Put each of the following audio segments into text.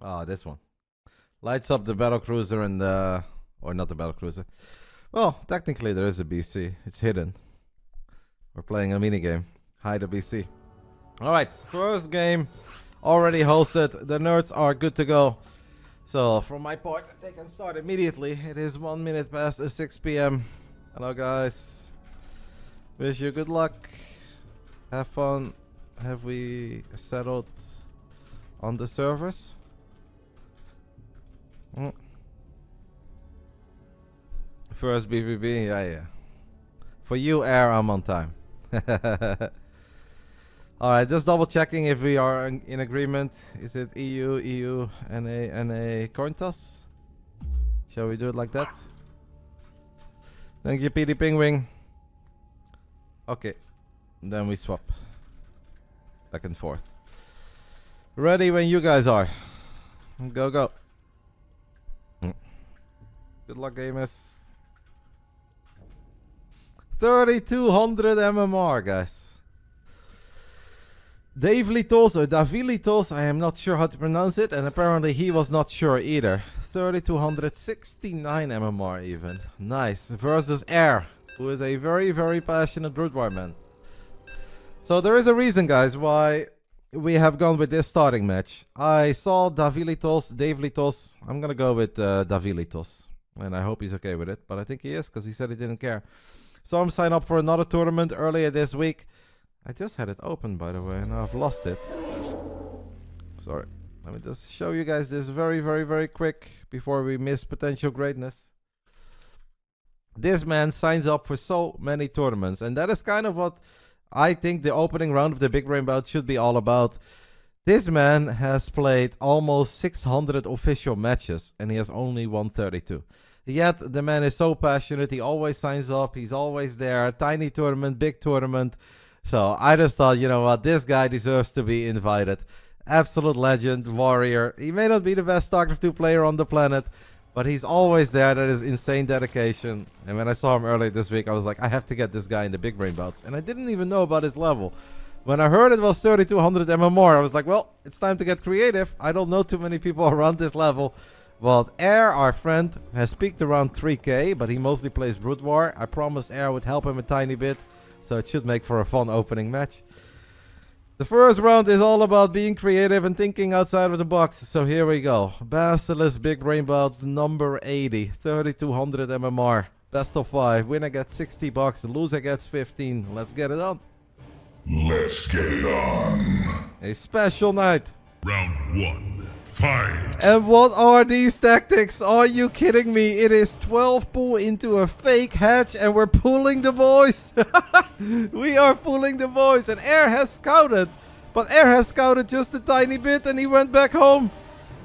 Oh, this one. Lights up the battlecruiser and the... Or not the battlecruiser. Well, technically there is a BC. It's hidden. We're playing a minigame. Hide a BC. Alright, first game already hosted. The nerds are good to go. So, from my part, they can start immediately. It is 1 minute past 6 p.m. Hello, guys. Wish you good luck. Have fun. Have we settled on the servers? First BBB, yeah. For you, Air, I'm on time. Alright, just double checking if we are in agreement. Is it EU, NA, coin toss? Shall we do it like that? Thank you, PD Pingwing. Okay, then we swap. Back and forth. Ready when you guys are. Go, go. Good luck, gamers. 3200 MMR, guys. Davelitoss or Davelitoss, I am not sure how to pronounce it, and apparently he was not sure either. 3269 MMR even. Nice. Versus Air, who is a very, very passionate Brood War man. So there is a reason, guys, why we have gone with this starting match. I saw Davelitoss. I'm gonna go with Davelitoss. And I hope he's okay with it, but I think he is, because he said he didn't care. So I'm signed up for another tournament earlier this week. I just had it open, by the way, and now I've lost it. Sorry. Let me just show you guys this very, very, very quick before we miss potential greatness. This man signs up for so many tournaments, and that is kind of what I think the opening round of the Big Brain Bout should be all about. This man has played almost 600 official matches, and he has only won 32. Yet, the man is so passionate, he always signs up, he's always there, tiny tournament, big tournament. So, I just thought, you know what, this guy deserves to be invited. Absolute legend, warrior. He may not be the best Starcraft 2 player on the planet, but he's always there. That is insane dedication. And when I saw him earlier this week, I was like, I have to get this guy in the Big Brain Bouts. And I didn't even know about his level. When I heard it was 3200 MMR, I was like, well, it's time to get creative. I don't know too many people around this level. Well, Air, our friend, has peaked around 3k, but he mostly plays Brood War. I promised Air would help him a tiny bit, so it should make for a fun opening match. The first round is all about being creative and thinking outside of the box, so here we go. BASILISK Big Brain Bouts number 80, 3200 MMR, best of 5. Winner gets 60 bucks, loser gets 15. Let's get it on. Let's get it on. A special night. Round 1. Fight. And what are these tactics? Are you kidding me? It is 12 pull into a fake hatch and we're pulling the boys. We are pulling the boys. And Air has scouted. But Air has scouted just a tiny bit and he went back home.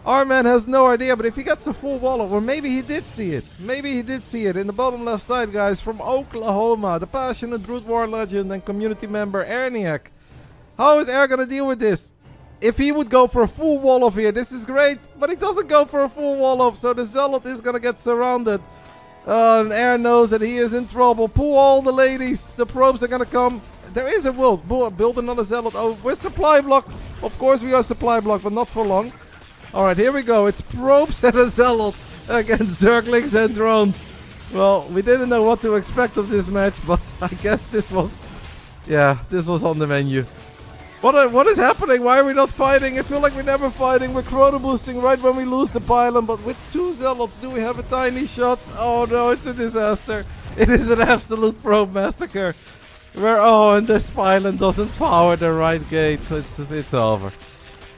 Our man has no idea, but if he gets a full wall of, or maybe he did see it. Maybe he did see it in the bottom left side, guys, from Oklahoma. The passionate Brood War legend and community member Airneanach. How is Air gonna deal with this? If he would go for a full wall of here, this is great. But he doesn't go for a full wall of, so the Zealot is gonna get surrounded. And Air knows that he is in trouble. Pull all the ladies. The probes are gonna come. There is a will. Build another Zealot. Oh, we're supply block. Of course we are supply block, but not for long. Alright, here we go. It's probes and a Zealot against Zerglings and drones. Well, we didn't know what to expect of this match, but I guess this was... Yeah, this was on the menu. What is happening? Why are we not fighting? I feel like we're never fighting. We're chrono boosting right when we lose the pylon, but with 2 Zealots, do we have a tiny shot? Oh no, it's a disaster. It is an absolute probe massacre. And this pylon doesn't power the right gate. It's over.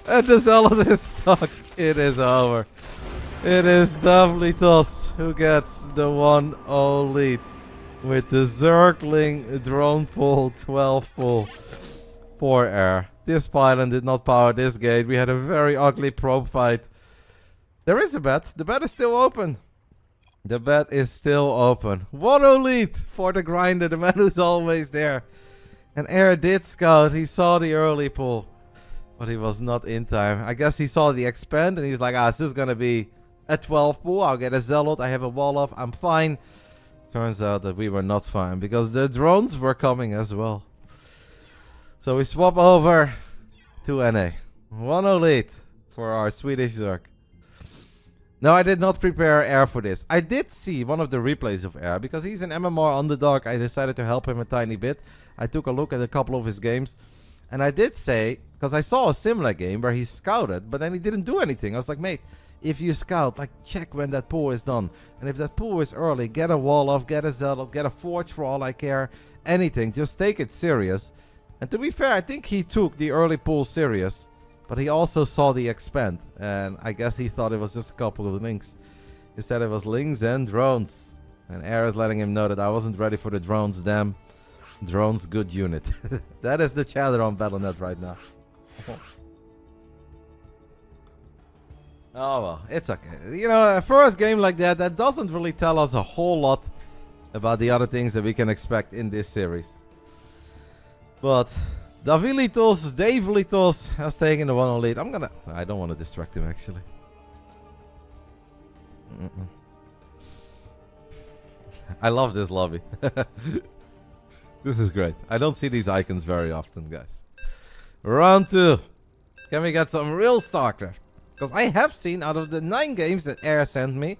And the Zealot is stuck. It is over. It is Davelitoss who gets the 1-0 lead with the Zergling drone pull, 12 pull. Poor Air. This pylon did not power this gate. We had a very ugly probe fight. There is a bet. The bet is still open. The bet is still open. 1-0 lead for the grinder, the man who's always there. And Air did scout. He saw the early pull. But he was not in time. I guess he saw the expand and he was like, it's just gonna be a 12 pull. I'll get a Zealot. I have a wall off. I'm fine. Turns out that we were not fine because the drones were coming as well. So we swap over to NA. 1-0 lead for our Swedish Zerg. No, I did not prepare Air for this. I did see one of the replays of Air because he's an MMR underdog. I decided to help him a tiny bit. I took a look at a couple of his games. And I did say, because I saw a similar game where he scouted, but then he didn't do anything. I was like, mate, if you scout, like, check when that pull is done. And if that pull is early, get a wall off, get a zealot, get a forge for all I care. Anything, just take it serious. And to be fair, I think he took the early pull serious. But he also saw the expand. And I guess he thought it was just a couple of links. He said it was links and drones. And Air is letting him know that I wasn't ready for the drones, damn. Drones, good unit. That is the chatter on Battle.net right now. Oh well, it's okay. You know, a first game like that, that doesn't really tell us a whole lot about the other things that we can expect in this series. But Davelitoss has taken the 1-0 lead. I don't want to distract him actually. I love this lobby. This is great. I don't see these icons very often, guys. Round 2. Can we get some real Starcraft? Because I have seen out of the 9 games that Air sent me,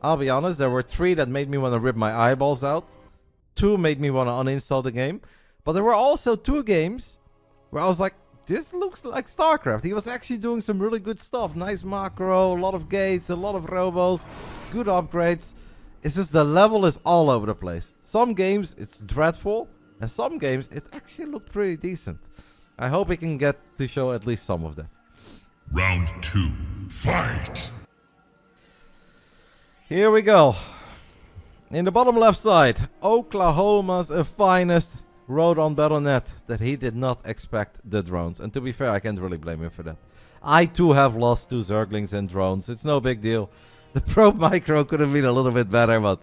I'll be honest, there were 3 that made me want to rip my eyeballs out. 2 made me want to uninstall the game. But there were also 2 games where I was like, this looks like Starcraft. He was actually doing some really good stuff. Nice macro, a lot of gates, a lot of robos, good upgrades. It's just the level is all over the place. Some games, it's dreadful. And some games, it actually looked pretty decent. I hope we can get to show at least some of that. Round 2. Fight! Here we go. In the bottom left side, Oklahoma's finest wrote on Battle.net that he did not expect the drones. And to be fair, I can't really blame him for that. I too have lost 2 Zerglings and drones. It's no big deal. The Pro Micro could have been a little bit better, but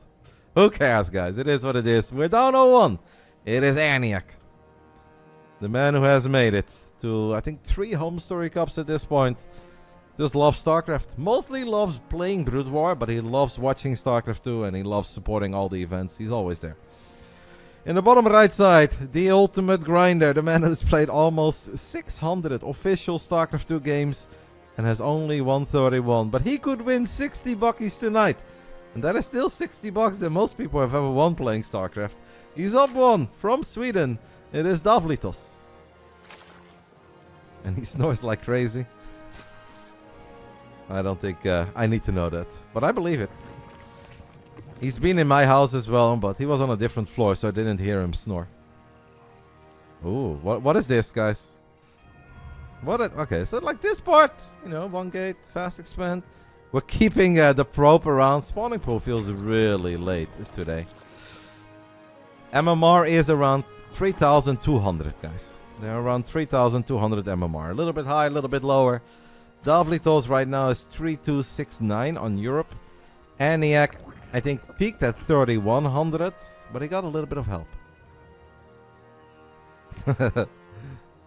who cares, guys? It is what it is. We're down 0-1. It is Airneanach, the man who has made it to, I think, 3 home story cups at this point. Just loves StarCraft. Mostly loves playing Brood War, but he loves watching StarCraft 2 and he loves supporting all the events. He's always there. In the bottom right side, the ultimate grinder, the man who's played almost 600 official StarCraft 2 games and has only 131. But he could win 60 buckies tonight. And that is still 60 bucks that most people have ever won playing StarCraft. He's up 1 from Sweden. It is Davelitoss. And he snores like crazy. I don't think I need to know that. But I believe it. He's been in my house as well, but he was on a different floor, so I didn't hear him snore. Ooh, what is this, guys? Okay, so like this part, you know, 1 gate, fast expand. We're keeping the probe around. Spawning pool feels really late today. MMR is around 3,200, guys. They're around 3,200 MMR. A little bit high, a little bit lower. Davelitoss right now is 3,269 on Europe. Airneanach, I think, peaked at 3,100, but he got a little bit of help.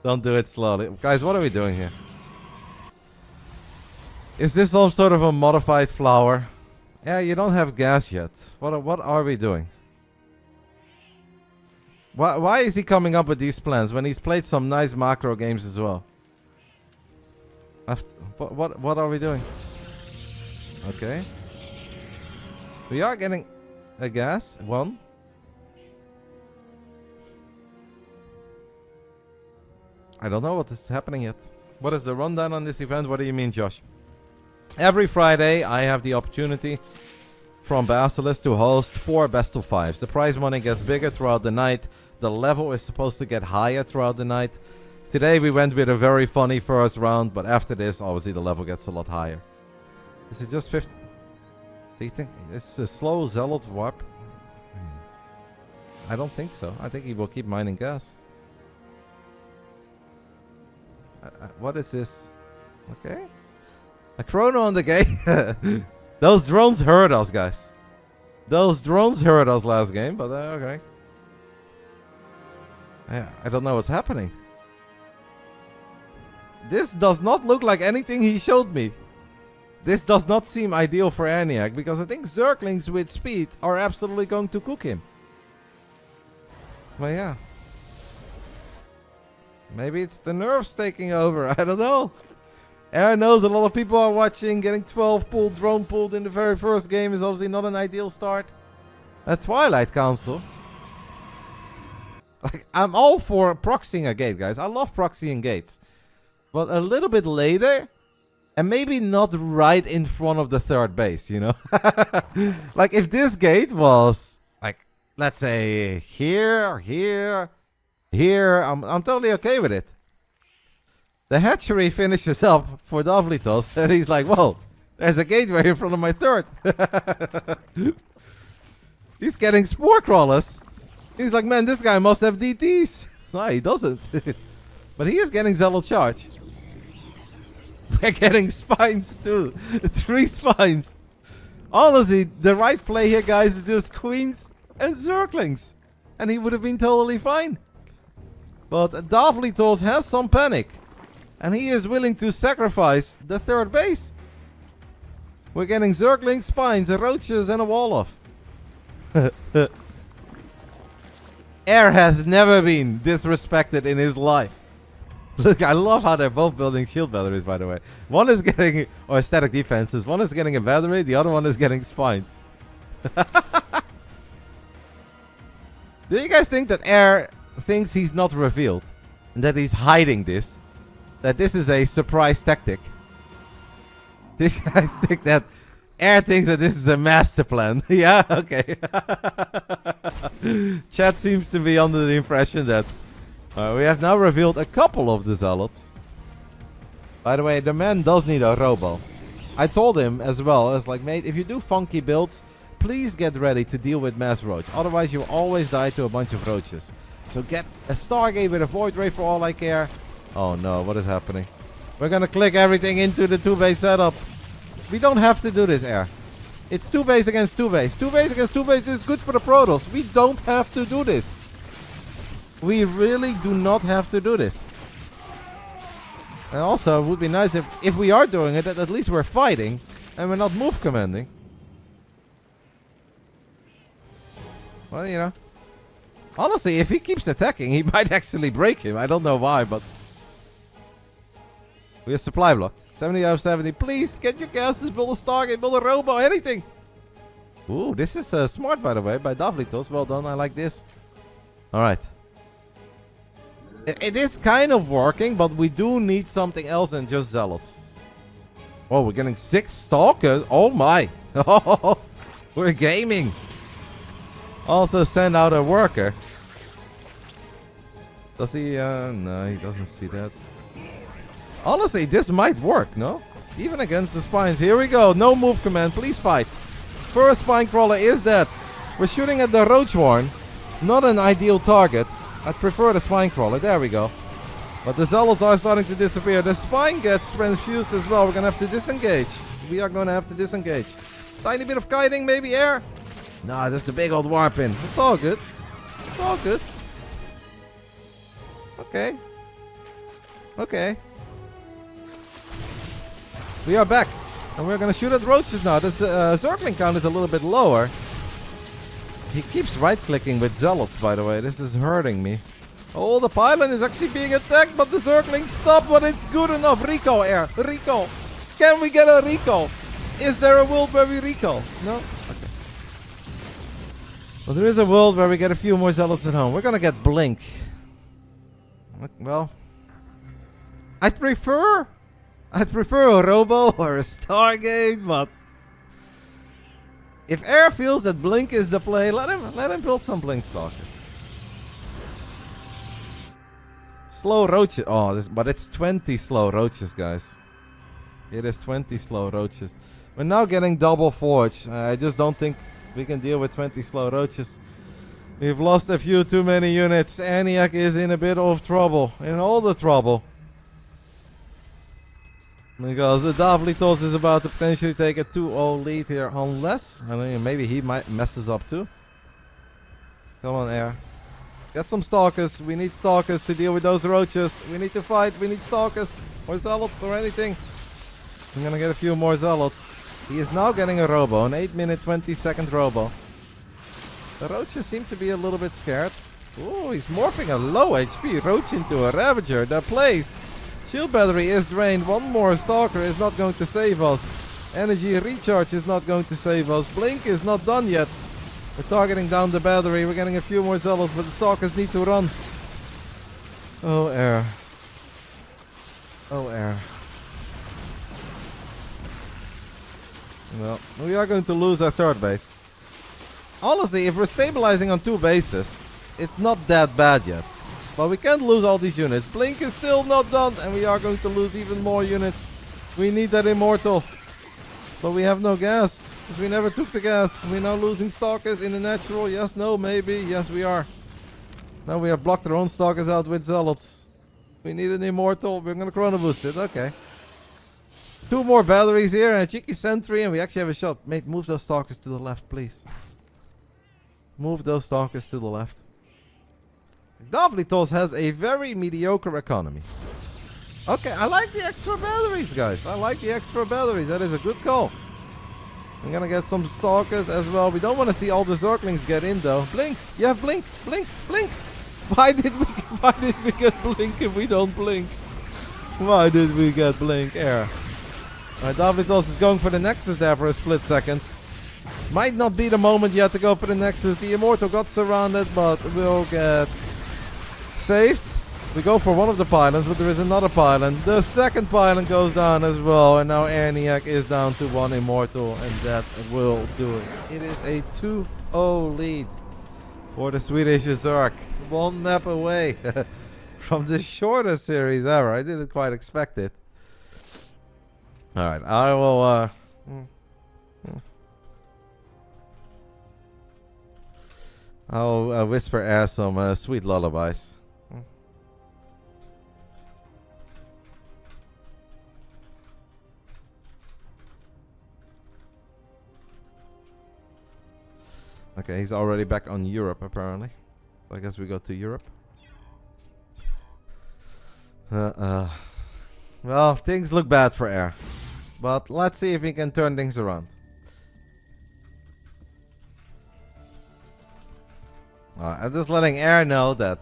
Don't do it slowly. Guys, what are we doing here? Is this some sort of a modified flower? Yeah, you don't have gas yet. What are we doing? Why is he coming up with these plans when he's played some nice macro games as well? What are we doing? Okay. We are getting a gas. 1. I don't know what is happening yet. What is the rundown on this event? What do you mean, Josh? Every Friday, I have the opportunity from BASILISK to host 4 best of 5s. The prize money gets bigger throughout the night. The level is supposed to get higher throughout the night. Today, we went with a very funny first round, but after this, obviously, the level gets a lot higher. Is it just 50? Do you think it's a slow zealot warp? I don't think so. I think he will keep mining gas. What is this? Okay. A chrono on the gate. Those drones hurt us, guys. Those drones hurt us last game, but okay. I don't know what's happening. This does not look like anything he showed me. This does not seem ideal for Airneanach, because I think Zerglings with speed are absolutely going to cook him. But yeah. Maybe it's the nerves taking over. I don't know. Air knows a lot of people are watching. Getting 12 pulled, drone pulled in the very first game is obviously not an ideal start. A Twilight Council. Like, I'm all for proxying a gate, guys. I love proxying gates. But a little bit later, and maybe not right in front of the third base, you know? Like, if this gate was, like, let's say here, here, here, I'm totally okay with it. The hatchery finishes up for Davelitoss, and he's like, whoa, there's a gateway in front of my third. He's getting spore crawlers. He's like, man, this guy must have DTs. No, he doesn't. But he is getting Zealot charge. We're getting spines too. 3 spines. Honestly, the right play here, guys, is just queens and zerglings. And he would have been totally fine. But Davelitoss has some panic. And he is willing to sacrifice the third base. We're getting zerglings, spines, roaches, and a wall-off. Air has never been disrespected in his life. Look, I love how they're both building shield batteries, by the way. One is getting, or static defenses. One is getting a battery, the other one is getting spines. Do you guys think that Air thinks he's not revealed? And that he's hiding this? That this is a surprise tactic? Do you guys think that Air thinks that this is a master plan? Yeah, okay. Chat seems to be under the impression that we have now revealed a couple of the zealots. By the way, the man does need a robo. I told him as well, as like, mate, if you do funky builds, please get ready to deal with mass roach. Otherwise, you always die to a bunch of roaches. So get a Stargate with a Void Ray for all I care. Oh no, what is happening? We're gonna click everything into the 2-base setup. We don't have to do this, Air. It's 2-base against 2-base. 2-base against 2-base is good for the Protoss. We don't have to do this. We really do not have to do this. And also, it would be nice if we are doing it, that at least we're fighting and we're not move commanding. Well, you know. Honestly, if he keeps attacking, he might actually break him. I don't know why, but... We have supply block. 70 out of 70. Please, get your gases, build a Stargate, build a robo, anything. Ooh, this is smart, by the way, by Davelitoss. Well done, I like this. Alright. It is kind of working, but we do need something else than just zealots. Oh, we're getting 6 stalkers. Oh my. We're gaming. Also send out a worker. Does he? No, he doesn't see that. Honestly, this might work, no? Even against the spines. Here we go. No move command. Please fight. First spine crawler is dead. We're shooting at the roach horn. Not an ideal target. I'd prefer the spine crawler. There we go. But the zealots are starting to disappear. The spine gets transfused as well. We're going to have to disengage. We are going to have to disengage. Tiny bit of kiting, maybe air. Nah, that's the big old warp in. It's all good. It's all good. Okay. Okay. We are back. And we're going to shoot at roaches now. This circling count is a little bit lower. He keeps right-clicking with zealots, by the way. This is hurting me. Oh, the pylon is actually being attacked, but the circling stopped, but it's good enough. Recall, Air. Recall. Can we get a recall? Is there a world where we recall? No? Okay. Well, there is a world where we get a few more zealots at home. We're going to get Blink. Well, I'd prefer a robo or a Stargate, but if Air feels that Blink is the play, let him build some Blink Stalkers. Slow roaches. Oh, but it's 20 slow roaches, guys. It is 20 slow roaches. We're now getting double forge. I just don't think we can deal with 20 slow roaches. We've lost a few too many units. Airneanach is in a bit of trouble. In all the trouble. Because the Davelitoss is about to potentially take a 2-0 lead here. Unless, I mean, maybe he might messes up too. Come on, Air. Get some Stalkers. We need Stalkers to deal with those roaches. We need to fight. We need Stalkers. Or Zealots or anything. I'm gonna get a few more Zealots. He is now getting a robo. An 8-minute, 20-second robo. The roaches seem to be a little bit scared. Oh, he's morphing a low HP roach into a Ravager. The plays Shield battery is drained. One more Stalker is not going to save us. Energy recharge is not going to save us. Blink is not done yet. We're targeting down the battery. We're getting a few more Zealots, but the Stalkers need to run. Oh, air. Oh, air. Well, we are going to lose our third base. Honestly, if we're stabilizing on 2 bases, it's not that bad yet. But we can't lose all these units. Blink is still not done, and we are going to lose even more units. We need that Immortal. But we have no gas, because we never took the gas. We're now losing Stalkers in the natural. Yes, no, maybe. Yes, we are. Now we have blocked our own Stalkers out with Zealots. We need an Immortal. We're going to Chrono Boost it. Okay. 2 more batteries here and a cheeky sentry, and we actually have a shot. Mate, move those Stalkers to the left, please. Move those Stalkers to the left. Davelitoss has a very mediocre economy. Okay, I like the extra batteries, guys. I like the extra batteries. That is a good call. I'm gonna get some Stalkers as well. We don't want to see all the Zerglings get in, though. Blink! You have Blink! Blink! Blink! Why did we get Blink if we don't blink? Why did we get Blink? Air. Alright, Davelitoss is going for the Nexus there for a split second. Might not be the moment yet to go for the Nexus. The Immortal got surrounded, but will get saved. We go for one of the pylons, but there is another pylon. The second pylon goes down as well, and now Airneanach is down to 1 Immortal, and that will do it. It is a 2-0 lead for the Swedish Zerg. 1 map away from the shortest series ever. I didn't quite expect it. Alright, I will I'll whisper Air some sweet lullabies. Okay, he's already back on Europe apparently. So I guess we go to Europe. Well, things look bad for Air. But let's see if we can turn things around. I'm just letting Air know that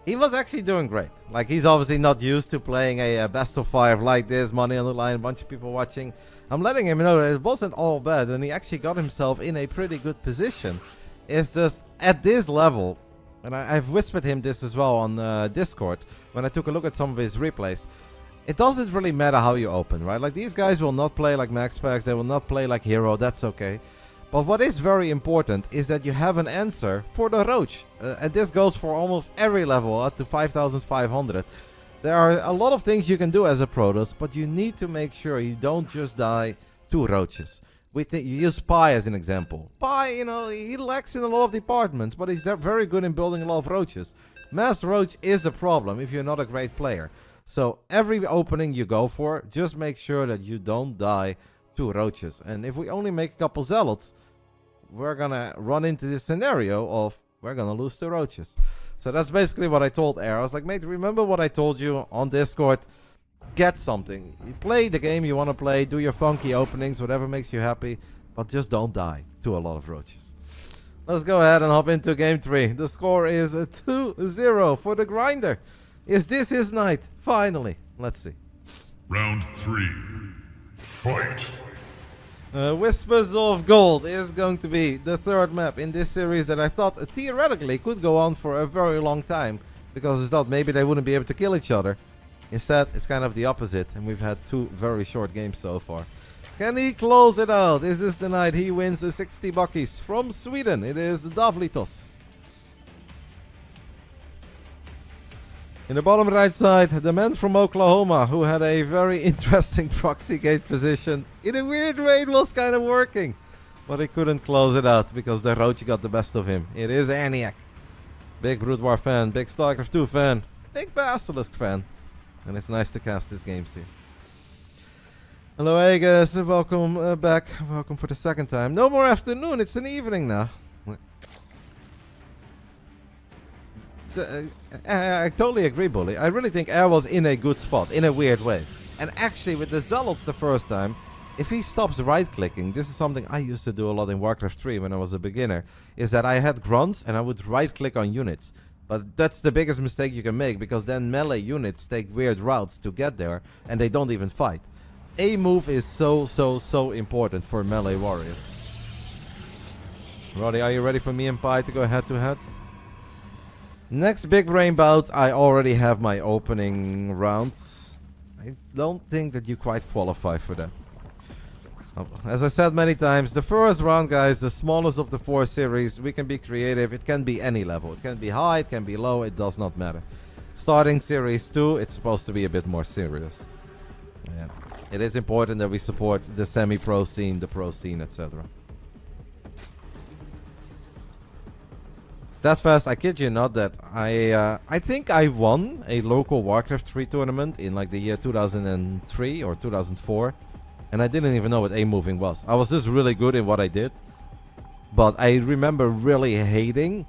he was actually doing great. Like, he's obviously not used to playing a best of 5 like this, money on the line, a bunch of people watching. I'm letting him know that it wasn't all bad, and he actually got himself in a pretty good position. It's just at this level, and I've whispered him this as well on Discord when I took a look at some of his replays. It doesn't really matter how you open, right? Like, these guys will not play like MaxPax, they will not play like Hero, that's okay. But what is very important is that you have an answer for the Roach. And this goes for almost every level up to 5,500. There are a lot of things you can do as a Protoss, but you need to make sure you don't just die to Roaches. You use Pi as an example. Pi, you know, he lacks in a lot of departments, but he's very good in building a lot of Roaches. Mass Roach is a problem if you're not a great player. So every opening you go for, just make sure that you don't die to Roaches. And if we only make a couple Zealots, we're gonna run into this scenario of we're gonna lose to Roaches. So that's basically what I told Air. I was like, mate, remember what I told you on Discord? Get something. You play the game you want to play, do your funky openings, whatever makes you happy, but just don't die to a lot of Roaches. Let's go ahead and hop into game 3. The score is 2-0 for the Grinder. Is this his night? Finally. Let's see. Round 3. Fight! Whispers of Gold is going to be the third map in this series that I thought theoretically could go on for a very long time, because I thought maybe they wouldn't be able to kill each other. Instead, it's kind of the opposite, and we've had 2 very short games so far. Can he close it out? Is this the night he wins the 60 buckies from Sweden? It is Davelitoss. In the bottom right side, the man from Oklahoma who had a very interesting proxy gate position. In a weird way, it was kind of working. But he couldn't close it out because the Roach got the best of him. It is Airneanach. Big Brood War fan, big Starcraft 2 fan, big Basilisk fan. And it's nice to cast his games here. Hello Aegis, welcome back. Welcome for the second time. No more afternoon, it's an evening now. I totally agree, Bully. I really think Air was in a good spot, in a weird way. And actually, with the Zealots the first time, if he stops right-clicking, this is something I used to do a lot in Warcraft 3 when I was a beginner, is that I had grunts and I would right-click on units. But that's the biggest mistake you can make, because then melee units take weird routes to get there, and they don't even fight. A move is so important for melee warriors. Roddy, are you ready for me and Pi to go head to head? Next big brain bout, I already have my opening rounds. I don't think that you quite qualify for that. As I said many times, the first round, guys, the smallest of the 4 series, we can be creative. It can be any level. It can be high, it can be low, it does not matter. Starting series 2, it's supposed to be a bit more serious. Yeah. It is important that we support the semi-pro scene, the pro scene, etc. Steadfast, I kid you not that I think I won a local Warcraft 3 tournament in like the year 2003 or 2004. And I didn't even know what A-moving was. I was just really good in what I did. But I remember really hating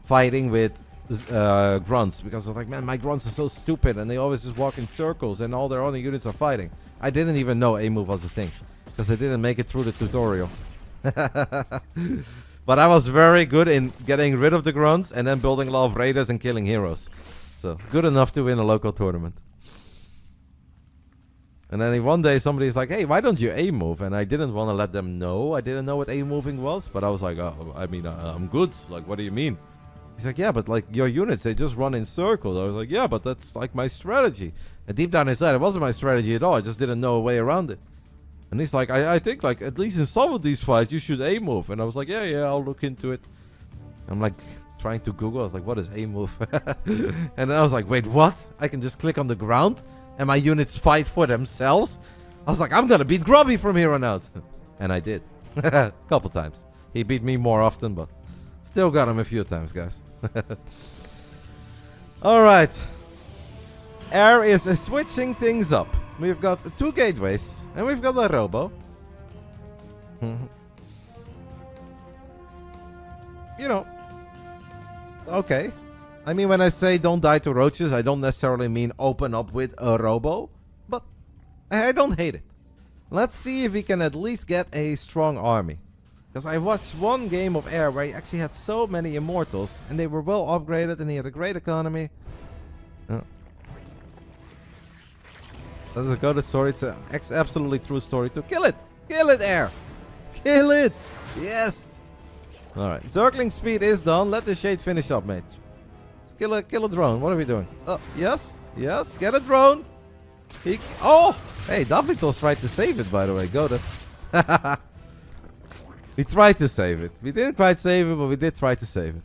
fighting with grunts. Because I was like, man, my grunts are so stupid. And they always just walk in circles. And all their other units are fighting. I didn't even know A-move was a thing. Because I didn't make it through the tutorial. But I was very good in getting rid of the grunts. And then building a lot of raiders and killing heroes. So, good enough to win a local tournament. And then one day somebody's like, hey, why don't you A-move? And I didn't want to let them know. I didn't know what A-moving was. But I was like, oh, I mean, I'm good. Like, what do you mean? He's like, yeah, but like your units, they just run in circles. I was like, yeah, but that's like my strategy. And deep down inside, it wasn't my strategy at all. I just didn't know a way around it. And he's like, I think like at least in some of these fights, you should A-move. And I was like, yeah, I'll look into it. I'm like trying to Google. I was like, what is A-move? And then I was like, wait, what? I can just click on the ground? And my units fight for themselves? I was like, I'm gonna beat Grubby from here on out. And I did. Couple times. He beat me more often, but still got him a few times, guys. Alright. Air is switching things up. We've got 2 gateways. And we've got a robo. You know. Okay. I mean, when I say don't die to roaches, I don't necessarily mean open up with a robo. But I don't hate it. Let's see if we can at least get a strong army. Because I watched one game of Air where he actually had so many immortals. And they were well upgraded and he had a great economy. That's a good story. It's an absolutely true story too. Kill it! Kill it, Air! Kill it! Yes! Alright, Zergling speed is done. Let the shade finish up, mate. Kill a drone. What are we doing? Yes. Yes. Get a drone. Oh! Hey, Davelitoss tried to save it, by the way. Go to. We tried to save it. We didn't quite save it, but we did try to save it.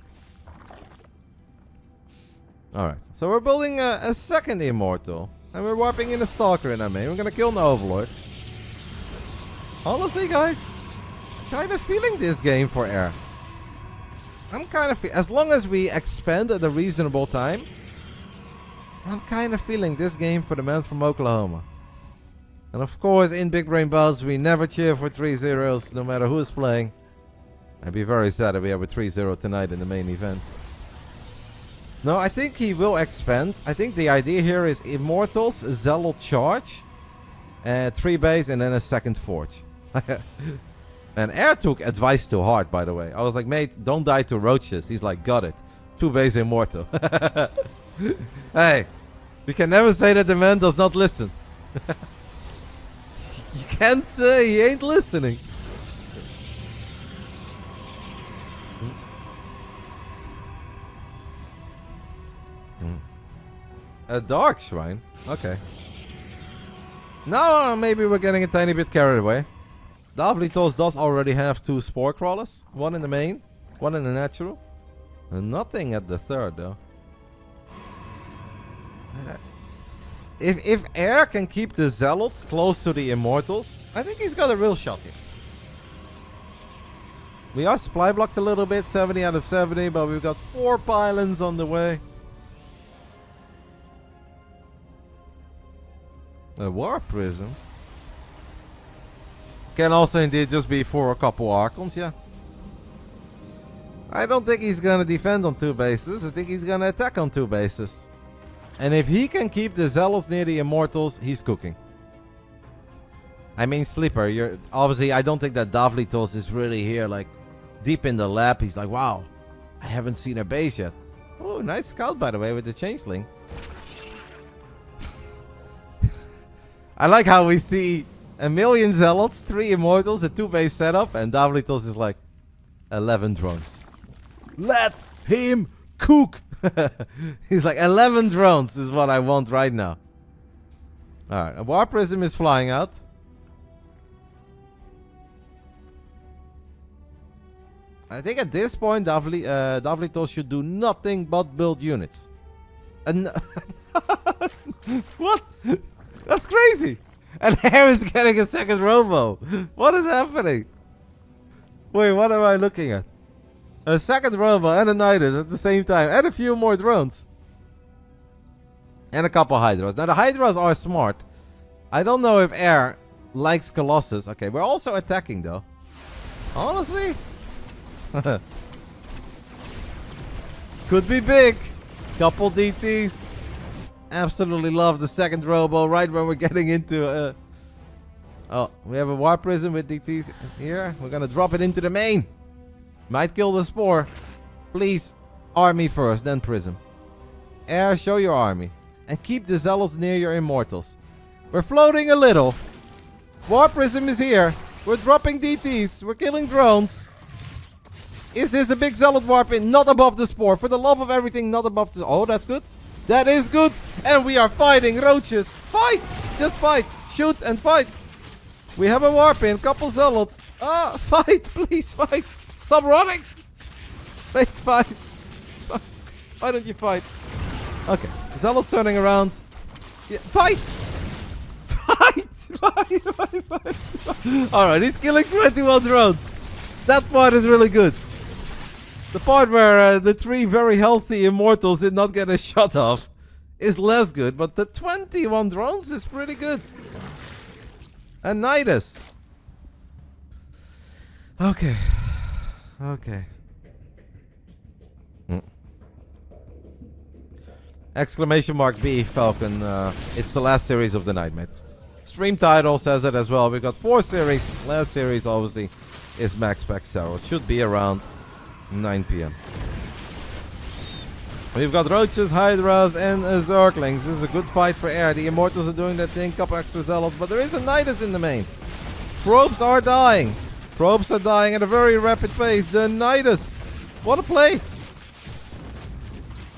Alright. So we're building a second Immortal. And we're warping in a Stalker in our main. We're gonna kill an Overlord. Honestly, guys, I'm kind of feeling this game for Air. I'm kind of as long as we expand at a reasonable time, I'm kind of feeling this game for the man from Oklahoma. And of course, in Big Brain Bouts, we never cheer for 3-0s, no matter who is playing. I'd be very sad if we have a 3-0 tonight in the main event. No, I think he will expand. I think the idea here is Immortals, Zealot Charge, 3 base, and then a second Forge. And Air took advice to heart, by the way. I was like, mate, don't die to roaches. He's like, got it. 2 base Immortal. Hey, you can never say that the man does not listen. You can't say he ain't listening. A Dark Shrine? Okay. Now maybe we're getting a tiny bit carried away. Davelitoss does already have 2 Spore Crawlers. 1 in the main, 1 in the natural. And nothing at the third, though. If Air can keep the Zealots close to the Immortals, I think he's got a real shot here. We are supply blocked a little bit, 70 out of 70, but we've got 4 pylons on the way. A War Prism. Can also indeed just be for a couple Archons, yeah. I don't think he's gonna defend on 2 bases. I think he's gonna attack on 2 bases. And if he can keep the Zealots near the Immortals, he's cooking. I mean, Sleeper, you're obviously, I don't think that Davelitoss is really here, like, deep in the lab. He's like, wow, I haven't seen a base yet. Oh, nice scout, by the way, with the changeling. I like how we see a million zealots, 3 immortals, a 2-base setup, and Davelitoss is like 11 drones. Let him cook! He's like 11 drones is what I want right now. Alright, a War Prism is flying out. I think at this point, Davelitoss should do nothing but build units. And what? That's crazy! And Air is getting a second robo. What is happening? Wait, what am I looking at? A second robo and a Nidus at the same time. And a few more drones. And a couple Hydras. Now the Hydras are smart. I don't know if Air likes Colossus. Okay, we're also attacking though. Honestly? Could be big. Couple DTs. Absolutely love the second robo right when we're getting into oh, we have a War Prism with DTs here. We're gonna drop it into the main. Might kill the Spore. Please, army first, then Prism. Air, show your army. And keep the Zealots near your Immortals. We're floating a little. War Prism is here. We're dropping DTs. We're killing drones. Is this a big Zealot Warp in? Not above the Spore. For the love of everything, not above the... Oh, that's good. That is good. And we are fighting roaches. Fight. Just fight. Shoot and fight. We have a Warp in. Couple Zealots. Ah, fight. Please fight. Stop running. Wait, fight. Why don't you fight? Okay. Zealots turning around. Yeah, fight. Fight. Fight. Alright, he's killing 21 drones. That part is really good. The part where the 3 very healthy Immortals did not get a shot off is less good, but the 21 drones is pretty good. And Nidus. Okay. Okay. Exclamation mark B, Falcon. It's the last series of the night, mate. Stream title says it as well. We got 4 series. Last series, obviously, is MaxPax Serral. It should be around 9 p.m. We've got Roaches, Hydras, and Zerglings. This is a good fight for Air. The Immortals are doing their thing. Couple extra Zealots, but there is a Nidus in the main. Probes are dying. Probes are dying at a very rapid pace. The Nidus. What a play.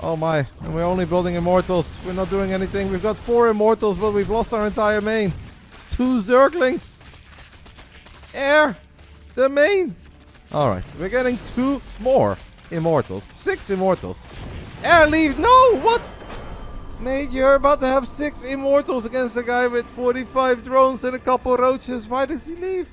Oh my. And we're only building Immortals. We're not doing anything. We've got 4 Immortals, but we've lost our entire main. 2 Zerglings. Air. The main. Alright. We're getting 2 more Immortals. 6 Immortals. Air leave. No. What? Mate, you're about to have 6 Immortals against a guy with 45 drones and a couple roaches. Why does he leave?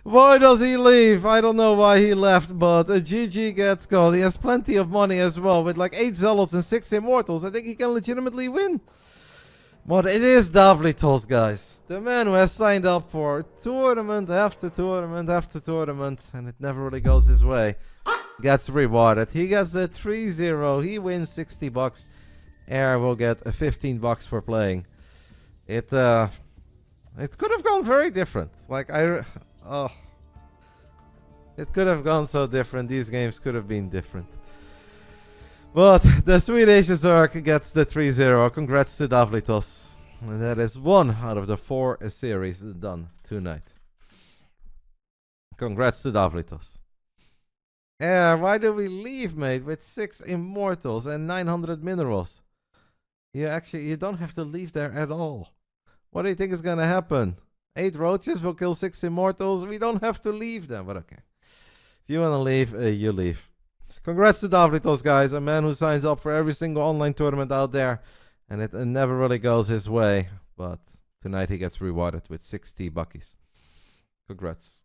Why does he leave? I don't know why he left, but GG gets called. He has plenty of money as well. With like 8 Zealots and 6 Immortals, I think he can legitimately win. But it is Davelitoss, guys. The man who has signed up for tournament after tournament after tournament, and it never really goes his way, gets rewarded. He gets a 3-0. He wins 60 bucks. Air will get a 15 bucks for playing. It could have gone very different. Like, oh, it could have gone so different. These games could have been different. But the Swedish Zerg gets the 3-0. Congrats to Davelitoss. And that is 1 out of the 4 series done tonight. Congrats to Davelitoss. Why do we leave, mate, with 6 Immortals and 900 minerals? You don't have to leave there at all. What do you think is gonna happen? 8 roaches will kill 6 Immortals. We don't have to leave them, but okay. If you want to leave, you leave. Congrats to Davelitoss, guys. A man who signs up for every single online tournament out there. And it never really goes his way. But tonight he gets rewarded with 60 buckies. Congrats.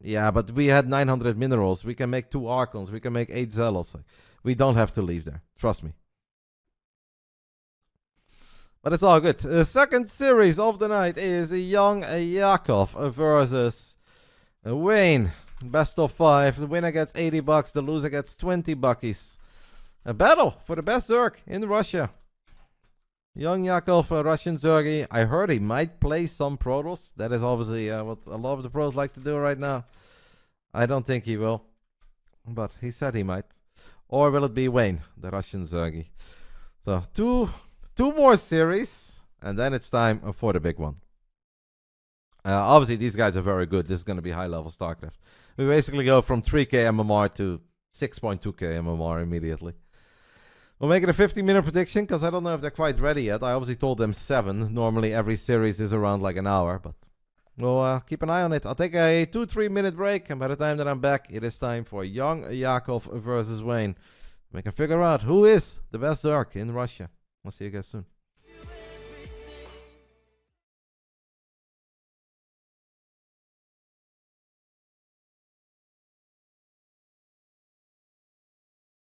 Yeah, but we had 900 minerals. We can make 2 Archons. We can make 8 Zealots. We don't have to leave there. Trust me. But it's all good. The second series of the night is Young Yakov versus Wayne. Best of 5. The winner gets 80 bucks. The loser gets 20 buckies. A battle for the best Zerg in Russia. Young Yakov, a Russian Zergy. I heard he might play some Protoss. That is obviously what a lot of the pros like to do right now. I don't think he will. But he said he might. Or will it be Wayne, the Russian Zergy? So two more series, and then it's time for the big one. Obviously, these guys are very good. This is going to be high-level StarCraft. We basically go from 3k MMR to 6.2k MMR immediately. We'll make it a 15-minute prediction, because I don't know if they're quite ready yet. I obviously told them 7. Normally, every series is around like an hour, but we'll keep an eye on it. I'll take a 2-3 minute break, and by the time that I'm back, it is time for young Yakov versus Wayne. We can figure out who is the best Zerg in Russia. I'll see you guys soon.